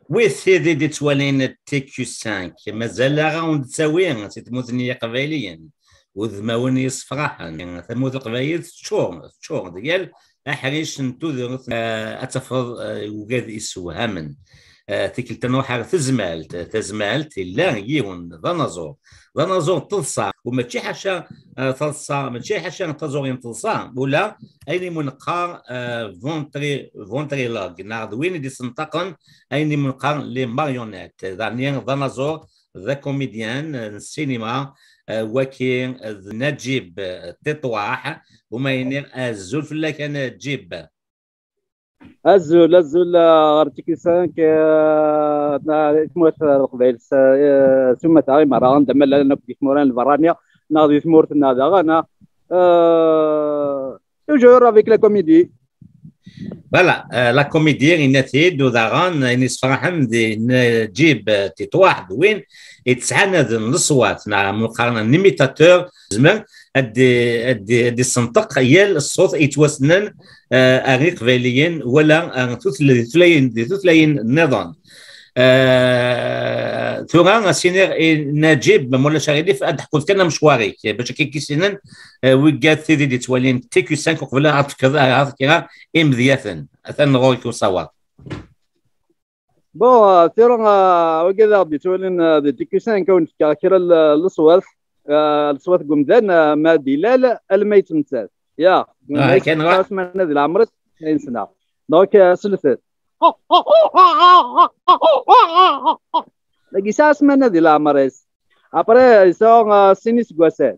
وسيدي دي توالين تي كيو 5 مازال غاون تساوي تموتني قبايليا وذماون يصفراحا ثموت القبايل تشور ديال احريش نتو اتفرض وقاد يسوهامن تيكل تنوح تزمالت لا يون ذنازور تلصا وماشي حاشا تلصا ماشي حاشا تزورين تلصا ولا اين منقار فونتري لاغ ناض وين دي سنتقن اين منقار لي ماريونيت دانيان ذنازور ذا كوميديان السينما وكين نجيب تطواح وما ينير الزول فلا كان تجيب الزول ارتيكل 5 تموت القبائل ثم تعي مرة عندما لا نبقي موران البرانيا ناضي ثمورت ناضي غانا toujours avec la comédie. Voilà, la comédie il دو داغان يصفرحن نجيب تطواح وين يتسعند الصوات مع مقارنه نيميتاتور زمان دي سنطق يال الصوت يتوسنن اغي قباليين ولا ثلاثين النظام ثوران سينير نجيب مولا شغيلي فادحكو كان مشواري باش كي سنن وقات ثيدي دي توالين تي كيو 5 قبل عرفت كذا امذياثن اثن غويكو صوا بون ثوران وكذا دي توالين دي تي كيو 5 كون كاكر الصوات قمدان ما دلال الميت نتاس يا كان غا اسمع نادي العمر 20 سنه دونك سلثت lagi sa semana di la mares après song sinis guase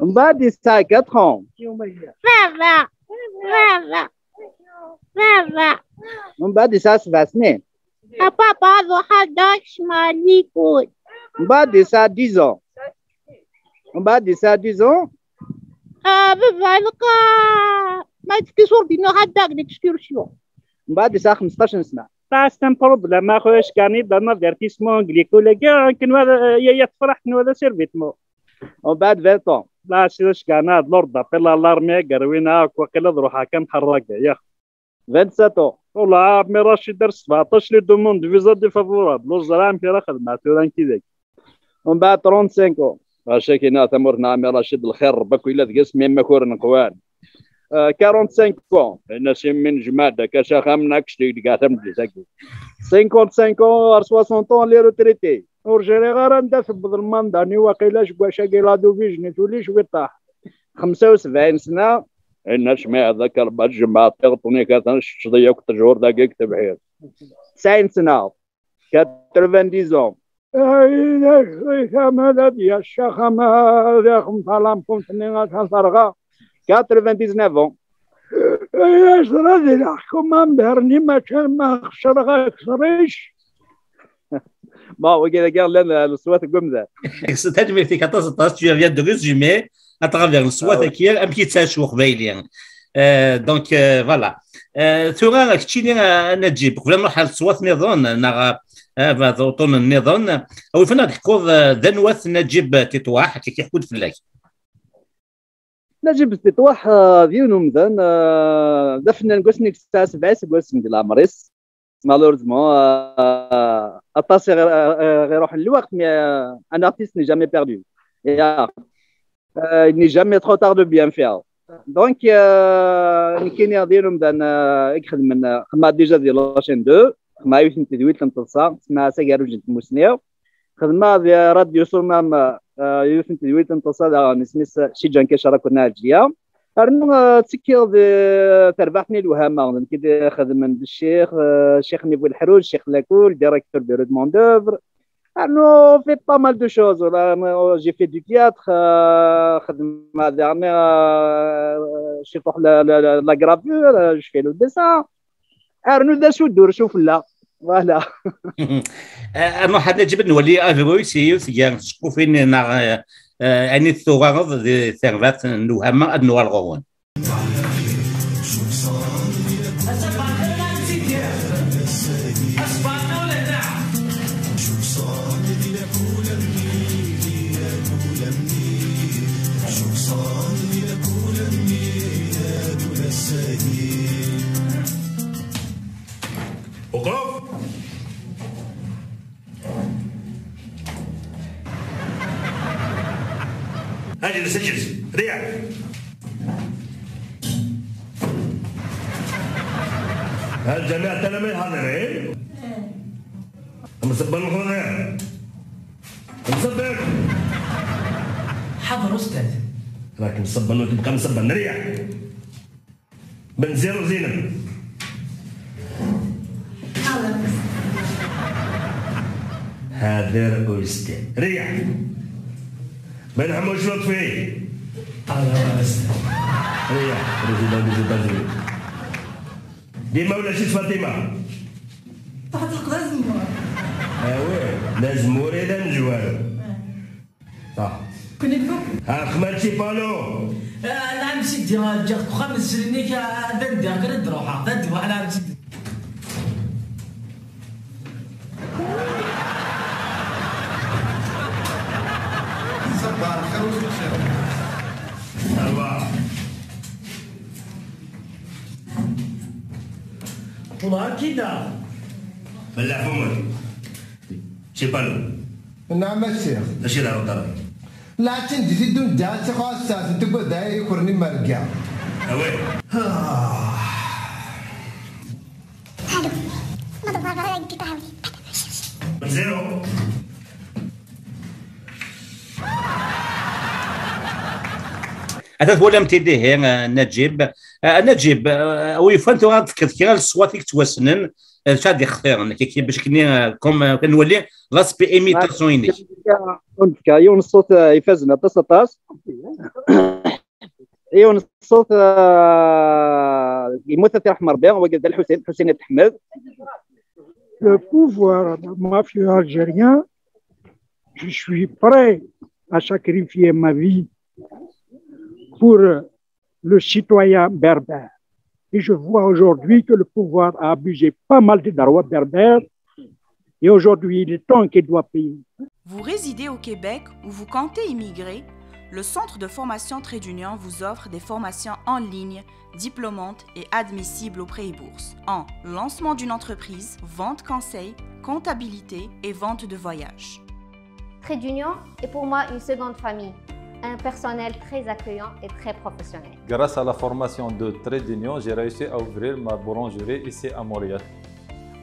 mba di sa 4 ans mba di sa 7 سنين papa do hadak malikut mba di sa 10 ans mba di sa 10 ans بفعلك ما تكسر بينا هداك ديكسكيرسيون بعد ساعة 15 سنة. C'est un problème. ما خوش كاني دنا فيرتيسمون غليكولا كان هذا يفرح هذا سيرفيتمو. وبعد 20 ans. لا شيش كان هذا لورد بلا لارمي قروينا وكل ضروحا كم حراقة يا 27 ans. والله مي راشد درس 17 لي دوموند فيزا دي فافورابل وزرام في راه خدمات وران كذاك. ومن بعد 35 ans. شاكينا تمرنا مي راشد الخير ربك ولا تقسم مما كورن قوان. 45 ans الناس من جماده كاشا خامناكش ديك قاتم دي ساكي 55 ans 60 ans لي روتريتي ورجالي غير ندافع بالضمان داني واقيلاش كواش كيلادو فيجني تولي شوي طاح 75 سنه الناس ما ذكر بالجماعه تغطوني كاتنش شضيه كتجور دقيق تبعير 90 سنه 90 ans كما دي الشخم هذا خم طالامكم تنين فرغا 99 ans. ايش راضي نحكم ما مبهرني ما كان ما خشر كسريش ما هو كذا قال لنا الصوات قمذا تجمع في 14 tu viens de résumer à travers le صوات كي un petit تاشو قبيلي دونك فوالا ثورا كتشيني نجيب قبل ما نروح الصوات نظن نغا هذا طون النظام او فين نحكوا ذنوات نجيب تطواح كي يحكوا فلاك نجيب تطواح ديالو مذان دفنا نقصني الساعه 7 قسم ديال العمريس مالوريزمون اطاسي غير يروح الوقت مي ان ارتيست ني جامي بيردو يا ني جامي ترو تار دو بيان فير دونك كاين ديالو مذان يخدم من خدمه ديجا ديال لاشين 2 خدمه يوثن تدويل تنتصا اسمها سيغارو جنت موسنيو خدمه ديال راديو سومام يوثن تدويل تنتصا نسميس شي جان كيشاركونا الجيا أرنو تسكير تربحني الوهامة كي خدم الشيخ نيفو الحروج الشيخ لاكول ديريكتور دو رودمون دوفر أرنو في با مال دو شوز جي في دو تياتر خدم ديرني شي طوح لا غرافور جو في لو ديسان أرنو دا شو دور شوف لا فوالا أرنو حد نجيب نولي أفروي سيو شكوفين يعني الثغرات دي ثروات الوهامة النوال غوون اجلس اجلس ريح. هل جميع التلاميذ حاضرين؟ مصبر المخرجين. مصبر. حاضر استاذ. لكن مصبر تبقى مصبر ريح. بنزير وزينب. حاضر. هذا أستاذ ريح. بن حموش لطفي. حاضر استاذ. ريح ريح. ديما ولا شي فاطمة؟ تعطيك لازم وي لازم وريدا نجوالو. صح. كنا نفكر. خمالتي بالو. نعم سيدي جاك 5 سنين كدندي قرد روحها دندي وانا سيدي. صباح الخير والخير. صباح. والله كده. بلع فمك. شي بالو. نعم الشيخ. اش يدار الضرب؟ لا تندي تدون دا تخاصة تقول دا يكرني مرقع. وي. زيرو. أثاث ولا متيديه نجيب نجيب ويفانتو غتفكر كي الصوات توسنن شاد يختار كي باش كني كوم كنولي لاسبي ايميتاسيون يون الصوت يفازنا 19 يون الصوت يموت رحمه ربي هو قال الحسين التحمد. Le pouvoir mafieux algérien, je suis prêt à sacrifier ma vie pour le citoyen berbère. Et je vois aujourd'hui que le pouvoir a abusé pas mal des Darois berbères. Et aujourd'hui, il est temps qu'il doit payer. Vous résidez au Québec ou vous comptez immigrer? Le Centre de formation Trait d'Union vous offre des formations en ligne, diplômantes et admissibles au prêt et bourse en lancement d'une entreprise, vente conseil, comptabilité et vente de voyage. Trait d'Union est pour moi une seconde famille. Un personnel très accueillant et très professionnel. Grâce à la formation de Trait d'Union, j'ai réussi à ouvrir ma boulangerie ici à Montréal.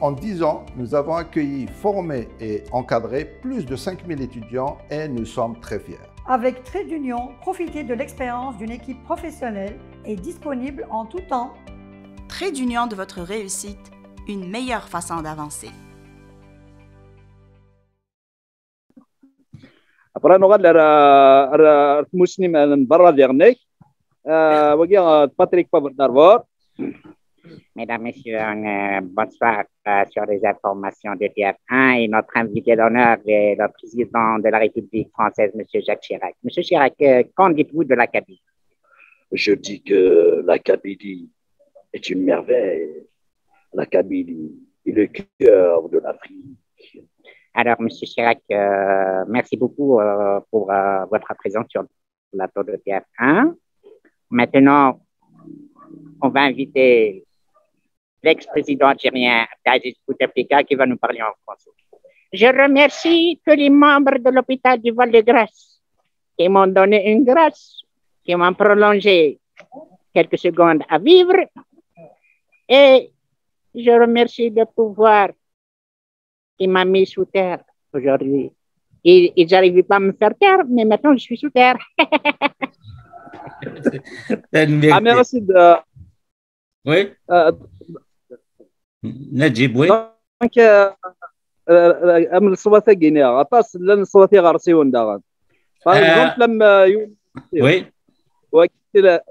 En 10 ans, nous avons accueilli, formé et encadré plus de 5000 étudiants et nous sommes très fiers. Avec Trait d'Union, profitez de l'expérience d'une équipe professionnelle et disponible en tout temps. Trait d'Union de votre réussite, une meilleure façon d'avancer. Après, nous avons مسلم من برا ديرنيك وقيا باتريك بابر دارفور. Mesdames, Messieurs, bonsoir sur les informations de TF1 et notre invité d'honneur est le président de la République française, M. Jacques Chirac. M. Chirac, qu'en dites-vous de la Kabylie? Je dis que la Kabylie est une merveille. La Kabylie est le cœur de l'Afrique. Alors, M. Chirac, merci beaucoup pour votre présence sur le plateau de TF1. Maintenant, on va inviter l'ex-président algérien Abdelaziz Bouteflika qui va nous parler en français. Je remercie tous les membres de l'hôpital du Val-de-Grâce qui m'ont donné une grâce, qui m'ont prolongé quelques secondes à vivre. Et je remercie le pouvoir qui m'a mis sous terre aujourd'hui. Ils n'arrivaient pas à me faire taire, mais maintenant je suis sous terre. merci de... Oui. نجيب وي دونك من الصوات كينيا عطاس لان الصوات غارسيون داغ باغ اكزومبل لما وي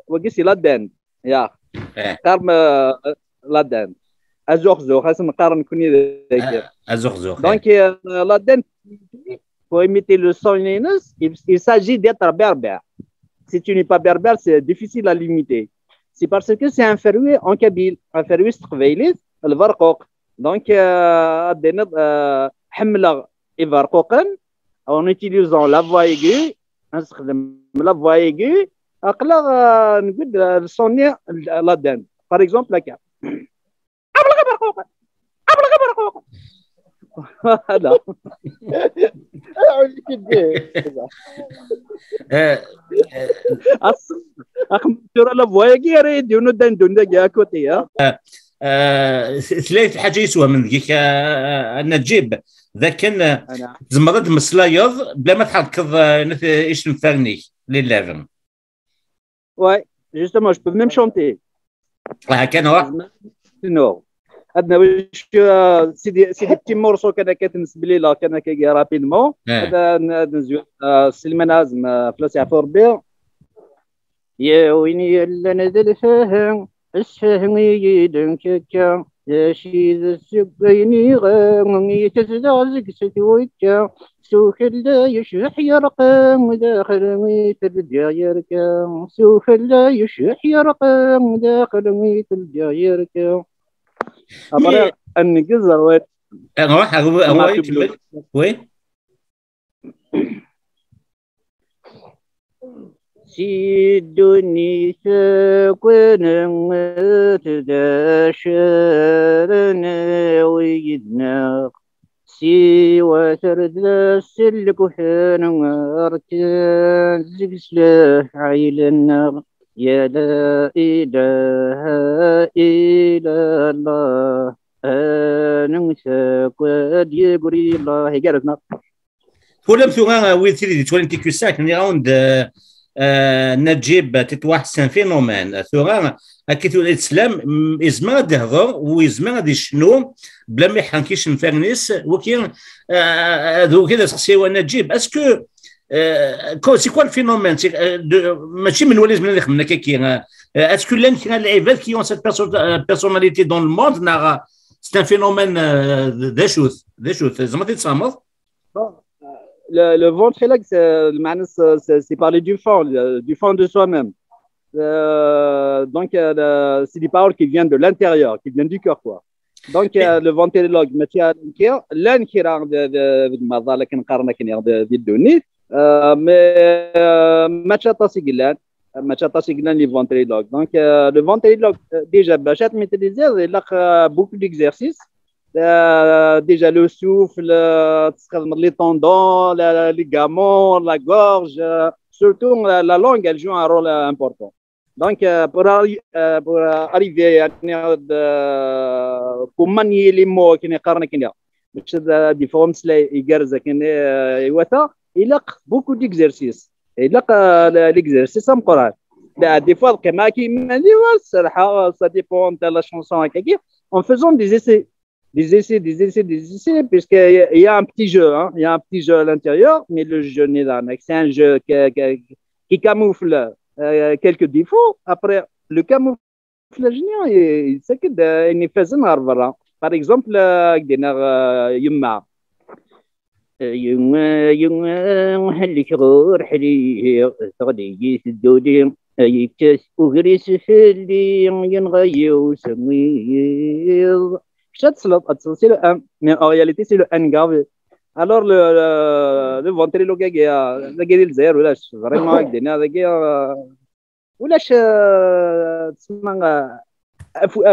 وكيسي لادان يا قارم لادان ازوخ خاصنا نقارن كوني ذاك ازوخ دونك لادان pour imiter le son il s'agit d'être berbère. Si tu n'es pas berbère, c'est difficile à limiter. C'est parce que c'est un ferroé en kabyle, un ferroé stqbaylit الفرقوق. Donc عندنا حمله الفرقوقا en utilisant la voix aiguë نستخدم la voix aiguë اقلا نقول الصوني لادان. Par exemple هكا ابلغ برقوق ابلغ برقوق هذا ترى لا فوايا راه ديونو دون دا à côté ثلاث حاجه يسوى من ذيك نجيب ذاك تزمرد مسلايض بلا ما تحركض ايش نفرني للافن. Ouais, justement, je peux même chanter. هكا نوع نو عندنا واش سي دي بتي مورسو كتنسب لي لا كان كي رابيدمون هذا نزيد سليمان عازم فلاس عفور بيع يا ويني الا نزل فاهم الشهم يدن كاكا يا شي السقيني غني تزازك ستويكا سوك لا يشح يرقم داخل ميت الجايركا سوك لا يشح يرقم داخل ميت الجايركا après النقز رويت هو وين سيدوني ساكن متداشرنا ويدنا سوى سرد السلك وحان وارتان زقسله عيلنا يا لا إله إلا الله أنا مساكد يقري الله يقرأنا ولم ثوغا ويثيري تولنتي كوساك نراوند نجيب تتوحسن فينومين ثوغا أكيد الإسلام إزما دهضر وإزما دي شنو بلا ما يحنكيش نفرنس وكين ذو كذا سقسيوا نجيب اسكو سي كوا الفينومين ماشي من وليز من اللي كي اسكو لان كاين العباد كي اون سيت بيرسوناليتي دون الموند نا سي ان فينومين ذا شوث زعما تتصامد le ventriloque c'est parler du fond de soi-même donc c'est des paroles qui viennent de l'intérieur qui viennent du cœur quoi. Donc le ventriloque ماشي لا نكير بالمرضى لكن قارنا كاين ديالوني mais match les ventriloques. Donc le ventriloque déjà باش maîtriser il a beaucoup d'exercices. Déjà le souffle, les tendons, les ligaments, la gorge, surtout la langue, elle joue un rôle important. Donc pour arriver à pour manier les mots qui ne قارنا كاين باش دي فورم سلاي يقرزا كاين يوثا il a beaucoup d'exercices. Il a l'exercice en Coran. Des fois, ça dépend de la chanson. En faisant des essais, puisqu'il y a un petit jeu. Hein. Il y a un petit jeu à l'intérieur, mais le jeu n'est là. C'est un jeu qui camoufle quelques défauts. Après, le camouflage, c'est qu'il fait un par exemple, Yumma. يوم هلك غور حليه تغدي الدودي يكتس وغريس في اللي ينغيو سميض شات سلط أتصل ام mais en réalité c'est le n grave alors le ventriloque ده جدي الزير ولاش فريمون هكذا ده جي ولاش تسمع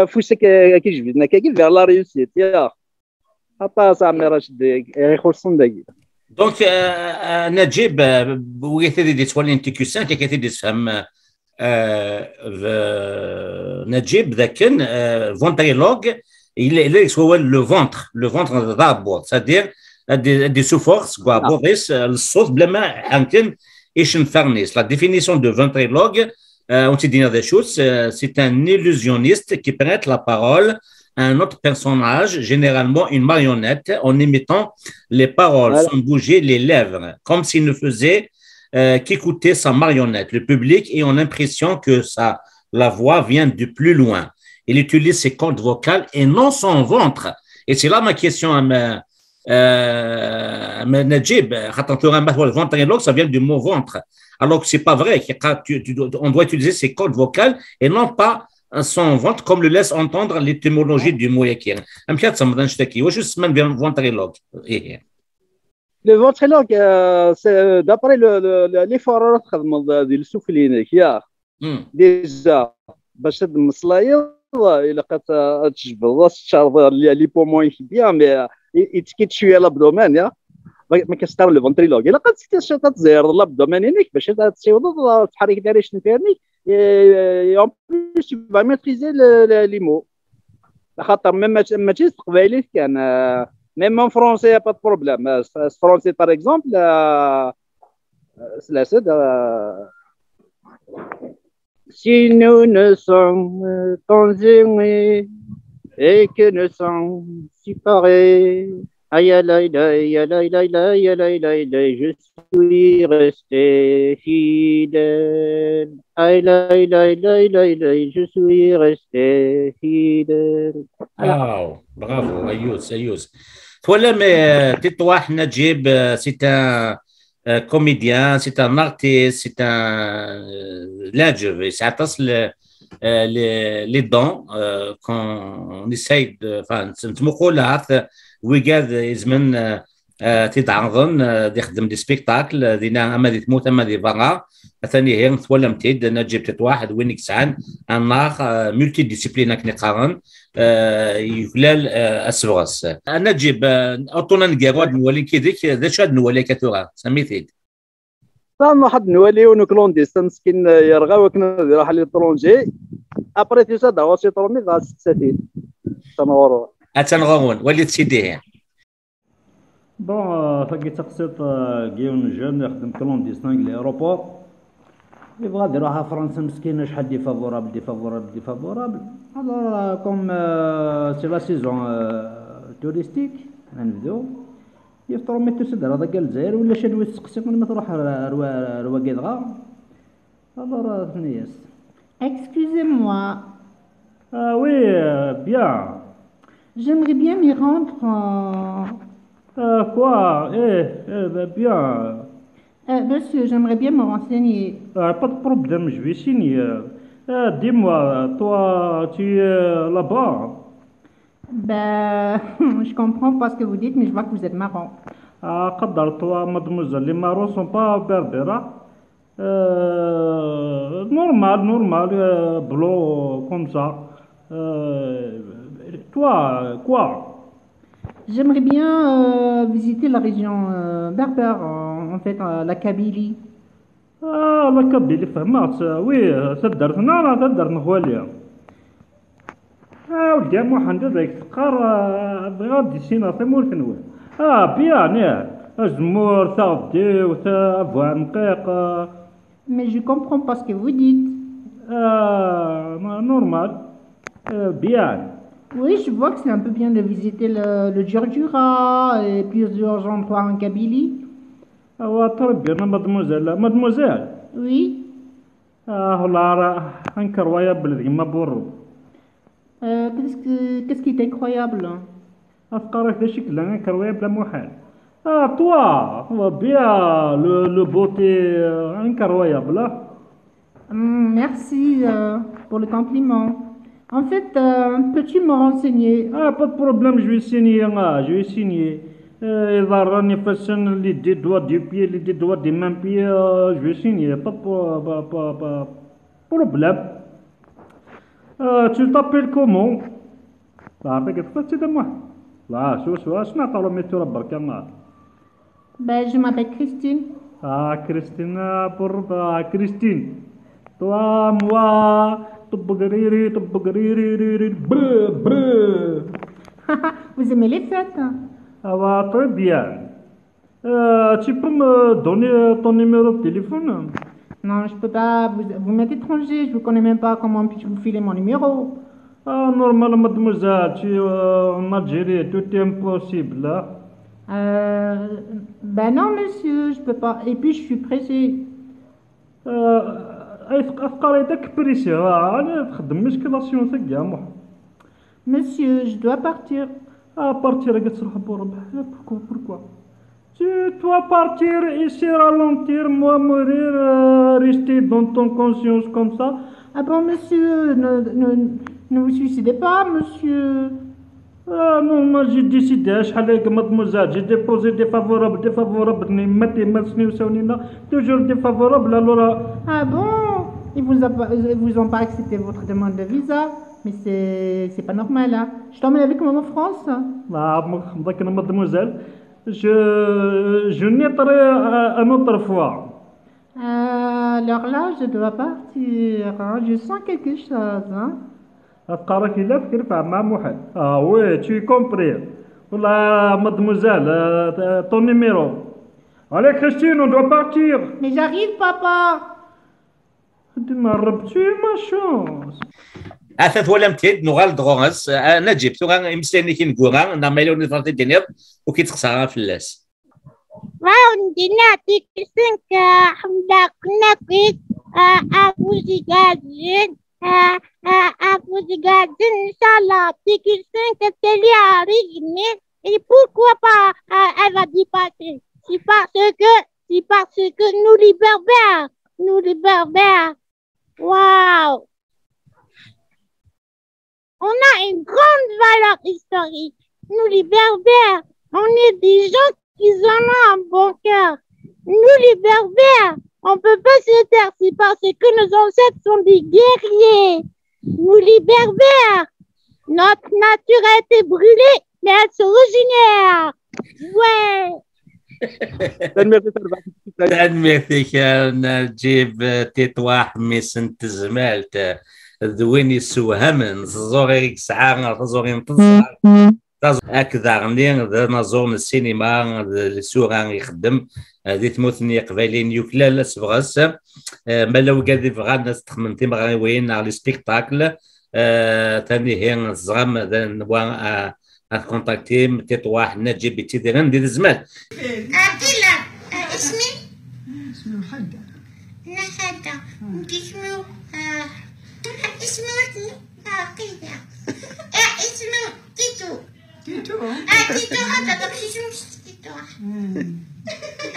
فوسك كيجبدنا كي vers la réussite يا Donc, Najib, vous avez des soins intécussants, qui étaient des femmes. Najib, d'accord, ventriloque, il est le ventre d'arbre, c'est-à-dire des sous-forces, quoi, Boris, le sauce, blême, Hankin, et Chenfarnis. La définition de ventriloque, on s'est dit des choses, c'est un illusionniste qui prête la parole un autre personnage, généralement une marionnette, en imitant les paroles sans bouger les lèvres, comme s'il ne faisait qu'écouter sa marionnette. Le public ayant l'impression que la voix vient de plus loin. Il utilise ses cordes vocales et non son ventre. Et c'est là ma question à Najib. Le ventriloque, ça vient du mot ventre. Alors que ce n'est pas vrai. On doit utiliser ses cordes vocales et non pas son ventre, comme le laisse entendre l'étymologie du mot yakir. Le ventriloque, c'est d'après l'effort du souffle, déjà, باش هاد المصلايض الا لقات تجبد الشرب اللي بومون bien mais يتكيت شويه لابدومان يا ما كتستعمل لو فونتريلوك الا قد تزير الله بالدومينيك باش تصيوض تحرك داريش نفيرني اون بليس tu vas maîtriser les mots خاطر ماشي قبايلي كان ميم ان فرونسي با دو بروبليم فرونسي باغ اكزومبل سلاسد si nous ne sommes pas unis et que nous sommes séparés. Aïe aïe aïe aïe aïe aïe aïe aïe, je suis resté fidèle. Aïe aïe aïe aïe aïe, je suis resté fidèle. واو برافو ايوس ولا ما تطوح نجيب سي ان كوميديان سي ان ارتيست سي ان لاجف ساعات تصل لي دون كون نسايد نتمقولها ويقاد يزمن تيتعرضن يخدم دي سبيكتاكل دينا اما دي تموت اما دي فاغا ثاني هي ولا متيد انا جبت واحد وين يكسعن النار ملتي ديسيبليناك نقارن يفلال اسفغس انا جيب اوطونا نقارود نولي كيديك ذا شاد نولي كثورا سميتيد صار واحد نولي ونكلونديس مسكين يرغى وكنا راح للطرونجي ابري تي سادا وسي طروني غا ساتيد تنورو اتنغون وليت سيديه بون فكي تقصيت كيون جون يخدم كلونديستان ليروبور يبغى يديروها فرنسا مسكينه شحال ديفافورابل الوغ كوم سي لا سيزون توريستيك غنبداو يفطروا ميتو سدر هذا قال الجزائر ولا شادوي تسقسي من ما تروح رواقيدغا الوغ ثنياس Excusez-moi, وي بيان j'aimerais bien m'y rendre. Quoi bien. Monsieur, j'aimerais bien me renseigner. Pas de problème, je vais signer. Dis-moi, toi, tu es là-bas? Ben, je comprends pas ce que vous dites, mais je vois que vous êtes marrant. Toi, mademoiselle, les marrons sont pas berbères. Normal, bleu, comme ça. Toi, quoi? J'aimerais bien visiter la région berbère, en fait, la Kabylie. La Kabylie, فهمت وي تدرتنا راه تدرنا خواليا ولدي محمد هذاك تقار غادي سينا ثمور تنوي بيان الزمور تاغدي وتافوا نقيق Mais je comprends pas ce que vous dites. Normal, bien. Oui, je vois que c'est un peu bien de visiter le Djurdjura et plusieurs endroits en Kabylie. très bien, mademoiselle. Oui. Incroyable, qu'est-ce qui est incroyable? Toi, bien, le beauté incroyable. Merci pour le compliment. En fait, peux-tu me renseigner? Pas de problème, je vais signer. إذا راني فاسن لي دي دوا دي بيي لي دي دوا دي مان بيي جو سيني با بروبليم tu t'appelles comment عرفتك تفسد moi لا شو اسمع طالو ميتو برك Ben, je m'appelle Christine. Christine Christine toi moi Vous aimez les fêtes? Très bien. Tu peux me donner ton numéro de téléphone? Non, je peux pas. Vous m'êtes étranger, je vous connais même pas. Comment puis-je vous filer mon numéro? Normal, mademoiselle. Tu es en Algérie, tout est impossible. Ben non, monsieur, je peux pas. Et puis, je suis pressé. Monsieur, je dois partir. Partir, pourquoi? Tu dois partir ici, ralentir, moi mourir, rester dans ton conscience comme ça. Ah bon, monsieur, ne vous suicidez pas, monsieur. Non, moi j'ai décidé, mademoiselle, j'ai déposé défavorable, toujours défavorable, alors... Ah bon? Ils vous ont pas accepté votre demande de visa? Mais c'est pas normal, hein. Je t'emmène avec moi en France. Mademoiselle, Je naîtrai un autre fois. Alors là, je dois partir. Je sens quelque chose. أتقارك إلا فكر مع واحد. Oui, tu compris. Voilà, mademoiselle, ton numéro. Allez, Christine, on doit partir. Mais j'arrive, papa. Tu es ma chance. أثاث ولا متيد نغال دغونس أنا جبتو غا مسلني كي نقول نعملو نفرتي دينير وكي تخسر في اللاس. واو نعطيك سنك حمدا كنا كيك أفوزي قادين إن شاء الله تيكي سنك تلي عريجني et pourquoi pas elle va dépasser c'est parce que nous les berbères waouh on a une grande valeur historique nous les berbères on est des gens qui en ont un bon cœur nous les berbères on peut pas se taire, c'est parce que nos ancêtres sont des guerriers. Nous les berbères, notre nature a été brûlée, mais elle se régénère. Ouais. تنميتي كان نجيب تطواح ميسن تزمالت ذويني سوهمن زوري ساعة زوري هكذا غني نزور السينما السوغان يخدم هذه تموتني قبالين يوكلال سبغاس مالاو قادي بغا الناس تخمنتي بغا وين على لي سبيكتاكل ثاني هي الزغام نبغى كونتاكتي تطواح نجيب تيدير ندير الزمان عبدالله اسمي حدا انت اسمه قيدة اسمه تيتو تيتو هذا داك اسمه تيتو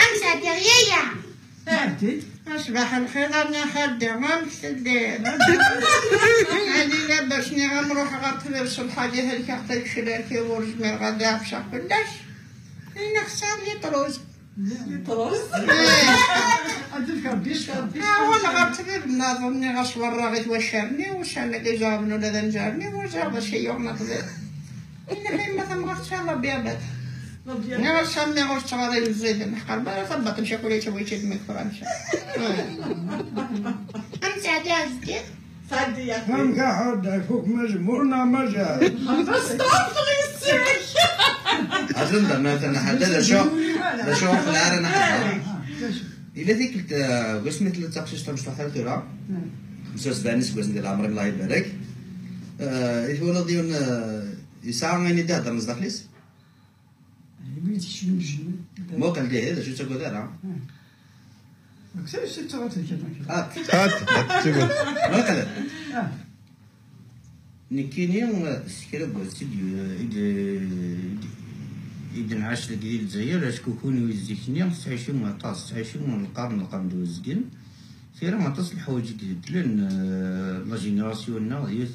امسى دريايا صباح الخير انا خدامة مسدين هادي لاباسني غنروح غنطلب الحاجة هاديك عطيك شراكي ورجمي غدا فشا كلاش انا خسر لي طروز وانا غنطلب نظني غصور راغي توشرني واش انا اللي جابني ولا ذا نجابني وجاب شي يوم نطلب إلا ما ثم غرت الله بيابات أنا سامي غرت غادي الزيت نحقر بلا ثبت نمشي كل يوم ويشد من فرنسا أنت عدازتي صديق هم قاعد فوق مجمورنا مجال أظن مثلا حدد شو في العالم حتى إلا ذيك قسمة اللي تقصيش تمشي تحت الكرة مسوس بانس قسمة ديال عمرك الله يبارك يقول ديون يساعد غني ده درمز داخليس مو قال لي هذا شو تقول دارا اكثر شي تقول كذا تقول ما قال نكيني سكر بوزي إذا عاش الجيل الجزائر كوني ويزيكني تعيشون مطاس تعيشون القرن دوزكين سير ما تصل حوايج جديد لان لا جينيراسيون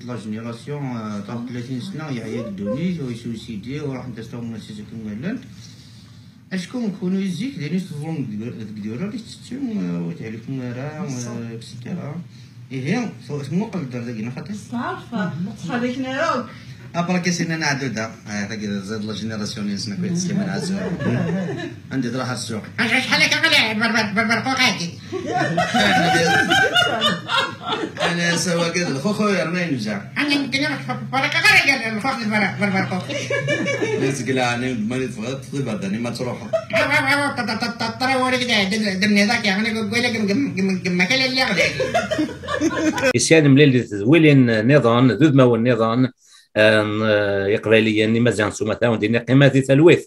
لا جينيراسيون تاع 30 سنه يعيا الدوني ويسوسيدي وراح ندستهم نسيتكم مالان اشكون نكونوا يزيك لاني تظلم ديروا لي تستم وتعرفوا راه اكسيتيرا هي مو قلدر داكنا خاطر عارفه خليكنا روك ابرك سينا نعدودا هكذا زاد لا جينيراسيون يسنا كويس سليمان عزوز عندي راح السوق شحال هكا غالي بربرقوق هادي انا سوا كذا الخوخو يرمين وجع انا يمكن بركه غير الخوخ بربرقوق نسقلا انا ما تفغط طيب هذا ما تروح ترى ورا كذا درني ذاك يعني نقول لك ما كان اللي يغلي اسيان مليل ويلين نظام ذو ما هو النظام يقبليا مازال سوما تاعو دينا قيمه ثلوث